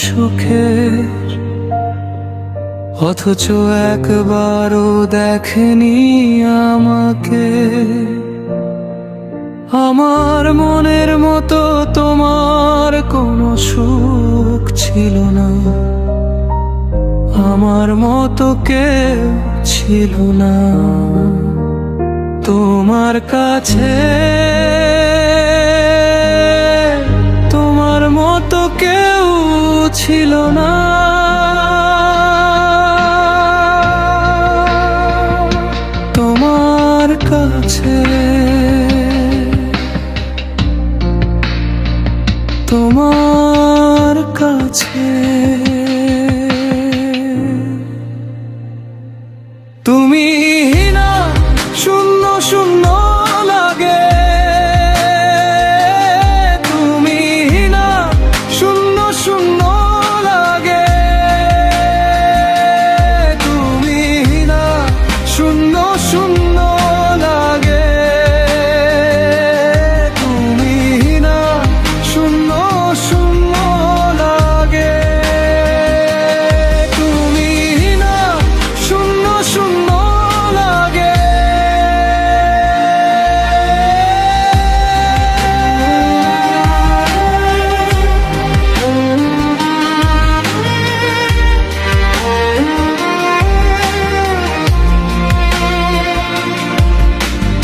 সুখের, অথচ একবারও দেখেনি আমাকে। আমার মনের মতো তোমার কোনো সুখ ছিল না, আমার মতো কেউ ছিল না তোমার কাছে। তোমার মতো কেউ ছিল না। তোমার কাছে, তোমার কাছে তুমি না, শূন্য শূন্য লাগে। তুমি না, শূন্য শূন্য লাগে। তুমি না, শূন্য শূন্য লাগে। তুমি না, শূন্য শূন্য লাগে। তুমি না, শূন্য শূন্য লাগে।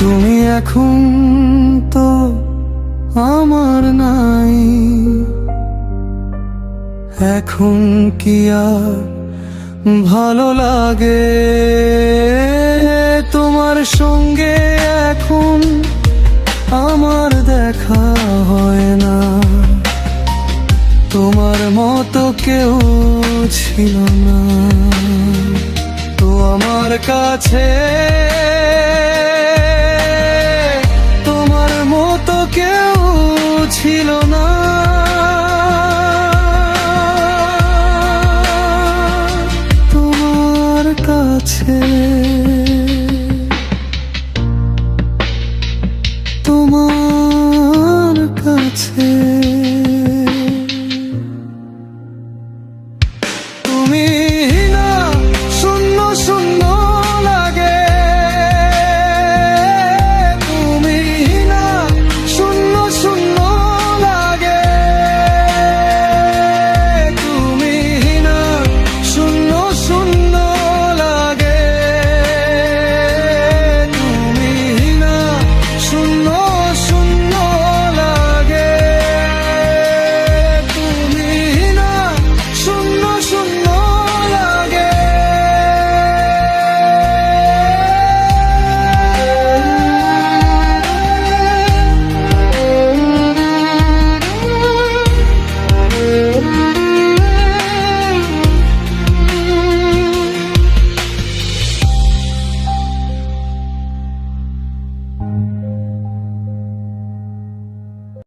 তুমি এখন তো আমার নাই, এখন কি আর ভালো লাগে তোমার সঙ্গে? এখন আমার দেখা হয় না, তোমার মতো কেউ ছিল না তো আমার কাছে।